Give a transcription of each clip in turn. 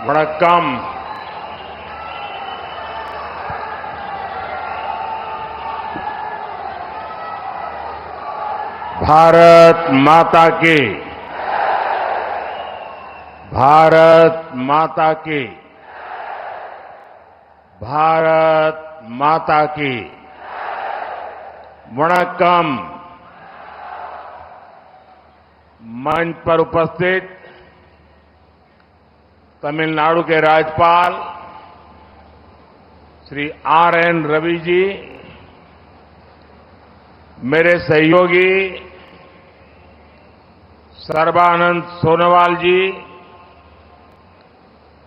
वणक्कम। भारत माता की, भारत माता की, भारत माता की। वणक्कम। मंच पर उपस्थित तमिलनाडु के राज्यपाल श्री आर.एन. रवि जी, मेरे सहयोगी सर्बानंद सोनोवाल जी,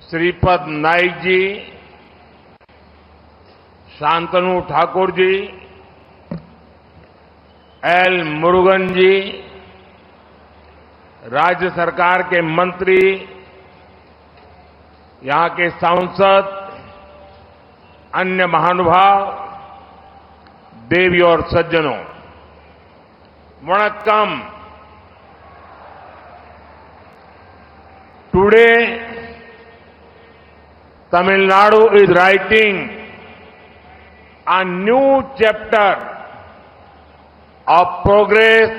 श्रीपद नाइक जी, शांतनु ठाकुर जी, एल मुरुगन जी, राज्य सरकार के मंत्री, यहां के सांसद, अन्य महानुभाव, देवी और सज्जनों, वणक्कम। Today Tamil Nadu is writing a new chapter of progress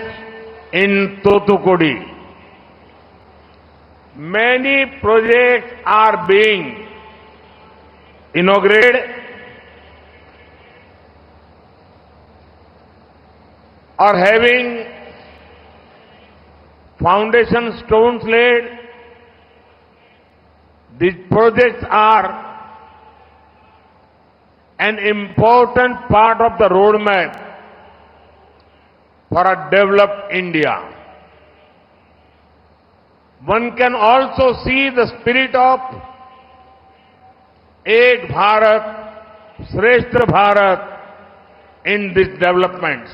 in Thoothukudi. Many projects are being inaugurated or having foundation stones laid. These projects are an important part of the roadmap for a developed India. One can also see the spirit of Ek Bharat, Shrestha Bharat in these developments.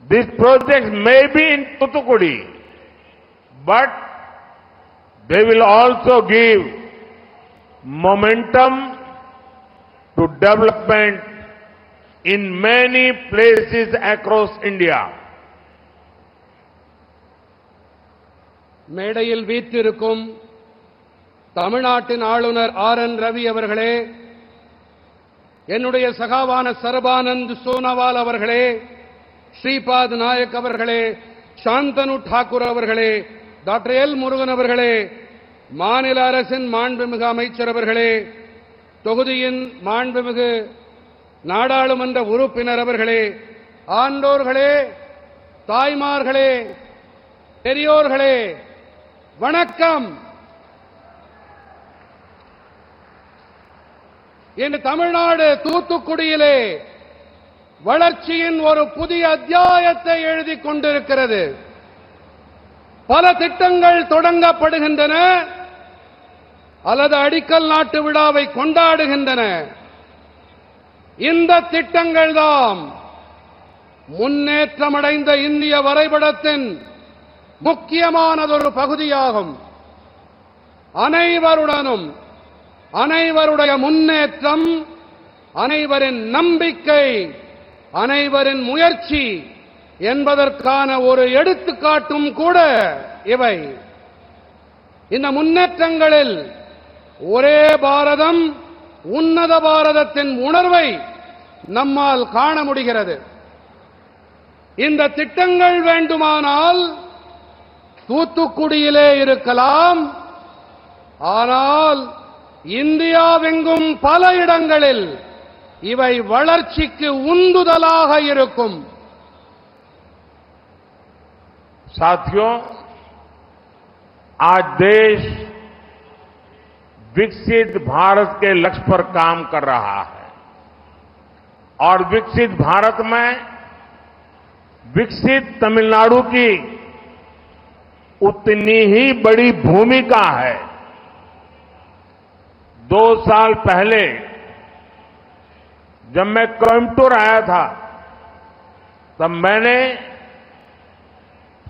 These projects may be in Thoothukudi, but they will also give momentum to development in many places across India. மேடையில் வீற்றிருக்கும் தமிழ்நாட்டின் ஆளுநர் R. N.. Ravi அவர்களே, என்னுடைய சகாவான சர்பானந்த் சோனோவால் அவர்களே, ஸ்ரீபாத் நாயக் அவர்களே, சாந்தனு டாக்கூர் அவர்களே, doctor L Murugan அவர்களே, மாநில அரசின் மாண்புமிகு அமைச்சர் அவர்களே, தொகுதியின் மாண்புமிகு நாடாளுமன்ற உறுப்பினர் அவர்களே, ஆண்டோர்களே, தாய்மார்களே, பெரியோர்களே, வணக்கம். இன்று தமிழ்நாடு தூத்துக்குடியிலே வளர்ச்சியின் ஒரு புதிய அத்தியாயத்தை எழுதிக் கொண்டிருக்கிறது. பல திட்டங்கள் தொடங்கப்படுகின்றன அல்லது அடிக்கல் நாட்டு விழாவை கொண்டாடுகின்றன. இந்த திட்டங்கள் தான் முன்னேற்றமடைந்த இந்திய வரைபடத்தின் முக்கியமானதொரு பகுதியாகும். அனைவருடனும் அனைவருடைய முன்னேற்றம், அனைவரின் நம்பிக்கை, அனைவரின் முயற்சி என்பதற்கான ஒரு எடுத்துக்காட்டும் கூட இவை. இந்த முன்னேற்றங்களில் ஒரே பாரதம், உன்னத பாரதத்தின் உணர்வை நம்மால் காண முடிகிறது. இந்த திட்டங்கள் வேண்டுமானால் தூத்துக்குடியிலே இருக்கலாம், ஆனால் இந்தியாவெங்கும் பல இடங்களில் இவை வளர்ச்சிக்கு உந்துதலாக இருக்கும். साथियों, आज देश विकसित भारत के लक्ष्य पर काम कर रहा है और विकसित भारत में विकसित तमिलनाडु की उतनी ही बड़ी भूमिका है। 2 साल पहले जब मैं कोयम्बटूर आया था, तब मैंने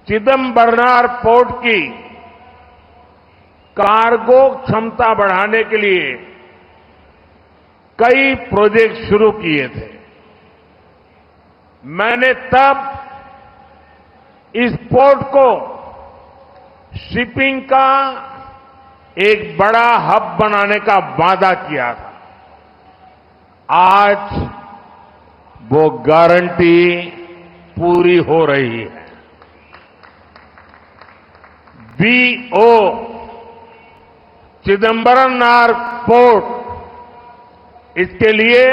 चिदम्बरनार पोर्ट की कार्गो क्षमता बढ़ाने के लिए कई प्रोजेक्ट शुरू किए थे। मैंने तब इस पोर्ट को शिपिंग का एक बड़ा हब बनाने का वादा किया था। आज वो गारंटी पूरी हो रही है। बीओ चिदंबरनार पोर्ट, इसके लिए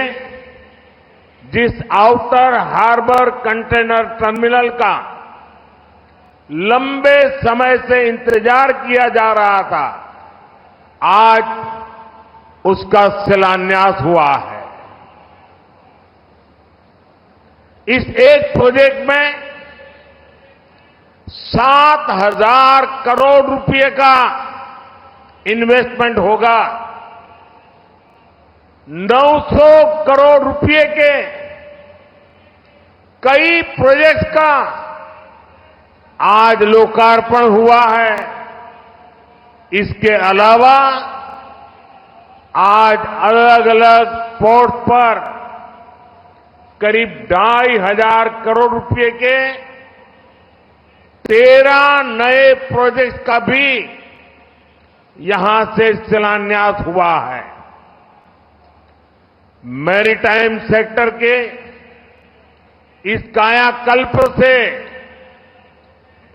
जिस आउटर हार्बर कंटेनर टर्मिनल का लंबे समय से इंतजार किया जा रहा था, आज उसका शिलान्यास हुआ है। इस एक प्रोजेक्ट में 7,000 करोड़ रुपए का इन्वेस्टमेंट होगा। 900 करोड़ रुपए के कई प्रोजेक्ट्स का आज लोकार्पण हुआ है। इसके अलावा आज अलग अलग पोर्ट पर करीब 2,500 करोड़ रुपए के 13 नए प्रोजेक्ट्स का भी यहां से शिलान्यास हुआ है। मैरीटाइम सेक्टर के इस कायाकल्प से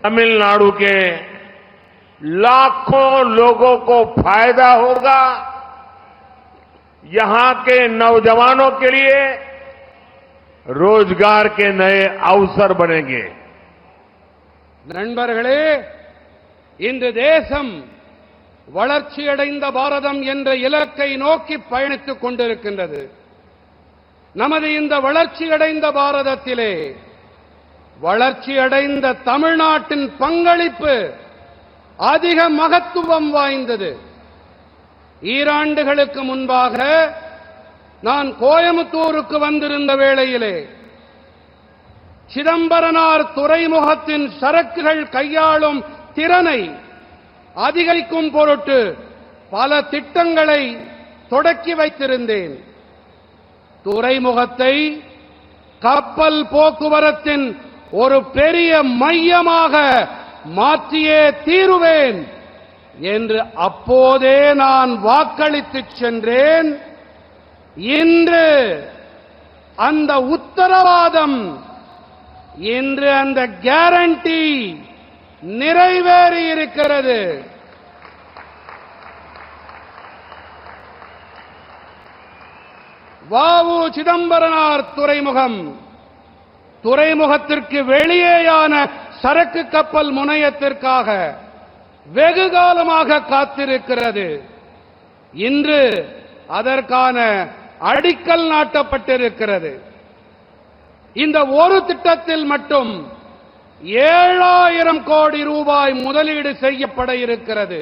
तमिलनाडु के लाखों लोगों को फायदा होगा। यहां के नौजवानों के लिए रोजगार के नए अवसर बनेंगे। நண்பர்களே, இன்று தேசம் வளர்ச்சியடைந்த பாரதம் என்ற இலக்கை நோக்கி பயணித்துக் கொண்டிருக்கின்றது. நமது இந்த வளர்ச்சியடைந்த பாரதத்திலே வளர்ச்சியடைந்த தமிழ்நாட்டின் பங்களிப்பு அதிக மகத்துவம் வாய்ந்தது. ஈராண்டுகளுக்கு முன்பாக நான் கோயம்புத்தூருக்கு வந்திருந்த வேளையிலே சிதம்பரனார் துறைமுகத்தின் சரக்குகள் கையாளும் திறனை அதிகரிக்கும் பொருட்டு பல திட்டங்களை தொடக்கி வைத்திருந்தேன். துறைமுகத்தை கப்பல் போக்குவரத்தின் ஒரு பெரிய மையமாக மாற்றியே தீருவேன் என்று அப்போதே நான் வாக்களித்துச் சென்றேன். இன்று அந்த உத்தரவாதம், இன்று அந்த கேரண்டி நிறைவேறி இருக்கிறது. வாவு சிதம்பரனார் துறைமுகம் துறைமுகத்திற்கு வெளியேயான சரக்கு கப்பல் முனையத்திற்காக வெகு காலமாக காத்திருக்கிறது. இன்று அதற்கான அடிக்கல் நாட்டப்பட்டிருக்கிறது. இந்த ஒரு திட்டத்தில் மட்டும் 7,000 கோடி ரூபாய் முதலீடு செய்யப்பட இருக்கிறது.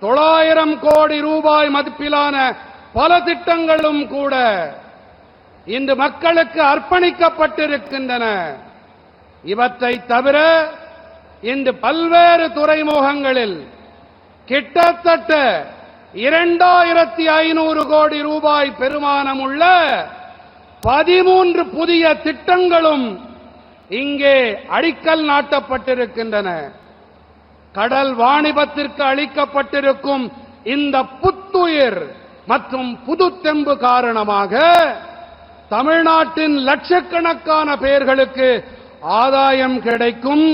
900 கோடி ரூபாய் மதிப்பிலான பல திட்டங்களும் கூட இன்று மக்களுக்கு அர்ப்பணிக்கப்பட்டிருக்கின்றன. இவற்றை தவிர இன்று பல்வேறு துறைமுகங்களில் கிட்டத்தட்ட 2,500 கோடி ரூபாய் பெறுமானமுள்ள 13 புதிய திட்டங்களும் இங்கே அடிக்கல் நாட்டப்பட்டிருக்கின்றன. கடல் வாணிபத்திற்கு அளிக்கப்பட்டிருக்கும் இந்த புத்துயிர் மற்றும் புதுத்தெம்பு காரணமாக தமிழ்நாட்டின் லட்சக்கணக்கான பேர்களுக்கு ஆதாயம் கிடைக்கும்.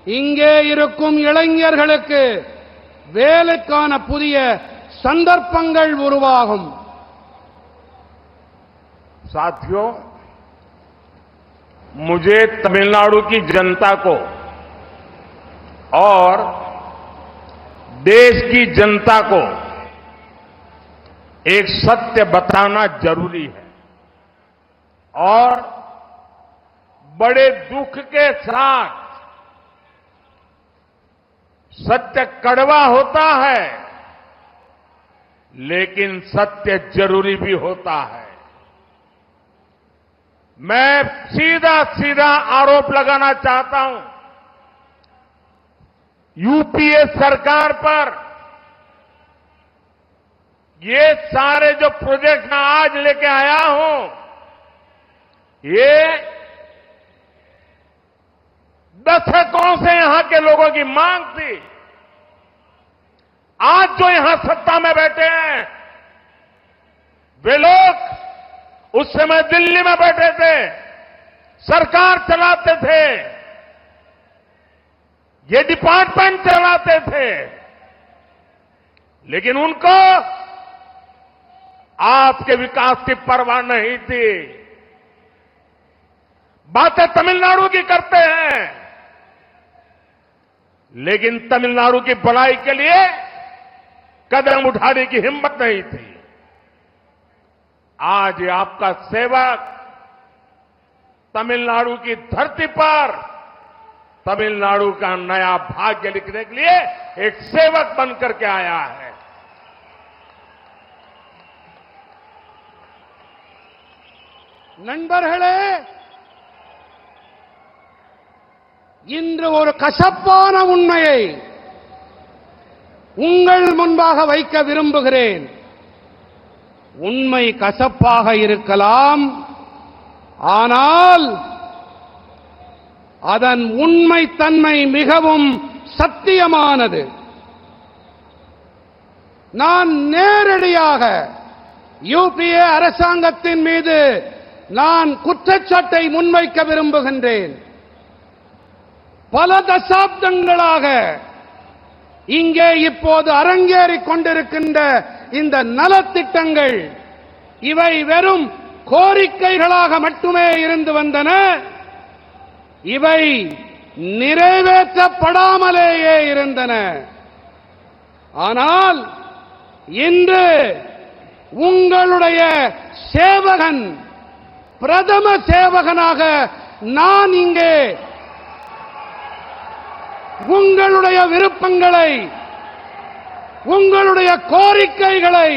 இங்கே இருக்கும் இளைஞர்களுக்கு வேலைக்கான புதிய சந்தர்ப்பங்கள் உருவாகும். साथियों, मुझे तमिलनाडु की जनता को और देश की जनता को एक सत्य बताना जरूरी है और बड़े दुख के साथ सत्य कड़वा होता है, लेकिन सत्य जरूरी भी होता है। मैं सीधा सीधा आरोप लगाना चाहता हूं यूपीए सरकार पर। ये सारे जो प्रोजेक्ट मैं आज लेके आया हूं, ये दशकों से यहां के लोगों की मांग थी। आज जो यहां सत्ता में बैठे हैं वे लोग उस समय दिल्ली में बैठे थे, सरकार चलाते थे, ये डिपार्टमेंट चलाते थे, लेकिन उनको आपके विकास की परवाह नहीं थी। बातें तमिलनाडु की करते हैं, लेकिन तमिलनाडु की भलाई के लिए कदम उठाने की हिम्मत नहीं थी। आज ये आपका सेवक तमिलनाडु की धरती पर तमिलनाडु का नया भाग्य लिखने के लिए एक सेवक बनकर के आया है। நண்பர்களே, இன்று ஒரு கசப்பான உண்மையை உங்கள் முன்பாக வைக்க விரும்புகிறேன். உண்மை கசப்பாக இருக்கலாம், ஆனால் அதன் உண்மைத்தன்மை மிகவும் சத்தியமானது. நான் நேரடியாக யூபிஏ அரசாங்கத்தின் மீது நான் குற்றச்சாட்டை முன்வைக்க விரும்புகின்றேன். பல தசாப்தங்களாக இங்கே இப்போது அரங்கேறிக் கொண்டிருக்கின்ற இந்த நலத்திட்டங்கள் இவை வெறும் கோரிக்கைகளாக மட்டுமே இருந்து வந்தன. இவை நிறைவேற்றப்படாமலேயே இருந்தன. ஆனால் இன்று உங்களுடைய சேவகன், பிரதம சேவகனாக நான் இங்கே உங்களுடைய விருப்பங்களை, உங்களுடைய கோரிக்கைகளை,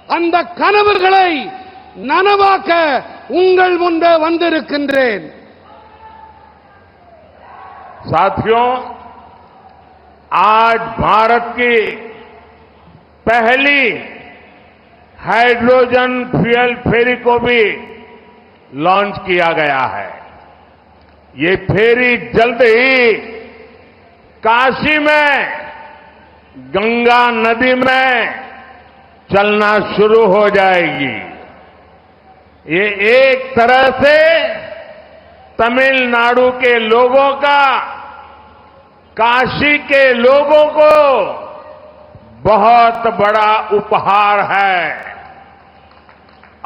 அந்த கனவுகளை நனவாக்க உங்கள் முன்பே வந்திருக்கின்றேன். साथियों, आज भारत की पहली हाइड्रोजन फ्यूल फेरी को भी लॉन्च किया गया है। ये फेरी जल्द ही काशी में गंगा नदी में चलना शुरू हो जाएगी। ये एक तरह से तमिलनाडु के लोगों का काशी के लोगों को बहुत बड़ा उपहार है।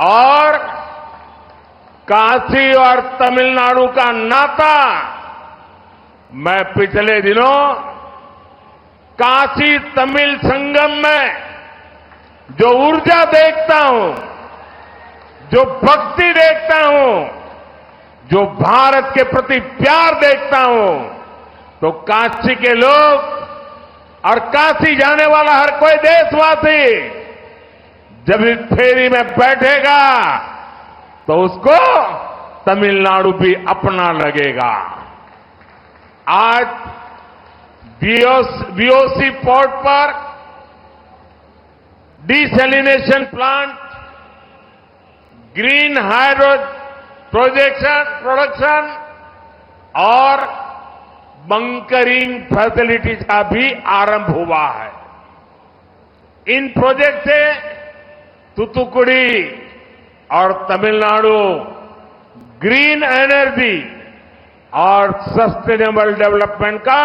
और काशी और तमिलनाडु का नाता मैं पिछले दिनों काशी तमिल संगम में जो ऊर्जा देखता हूं, जो भक्ति देखता हूं, जो भारत के प्रति प्यार देखता हूं, तो काशी के लोग और काशी जाने वाला हर कोई देशवासी जब इस फेरी में बैठेगा तो उसको तमिलनाडु भी अपना लगेगा। आज बीओसी पोर्ट पर desalination plant, green hydrogen production और बंकरिंग फैसिलिटीज का भी आरंभ हुआ है। इन प्रोजेक्ट से तूतुकुड़ी और तमिलनाडु ग्रीन एनर्जी और सस्टेनेबल डेवलपमेंट का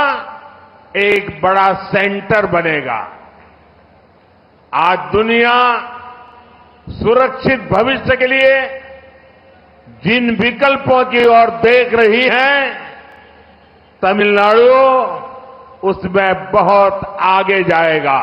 एक बड़ा सेंटर बनेगा। आज दुनिया सुरक्षित भविष्य के लिए जिन विकल्पों की ओर देख रही है, तमिलनाडु उसमें बहुत आगे जाएगा।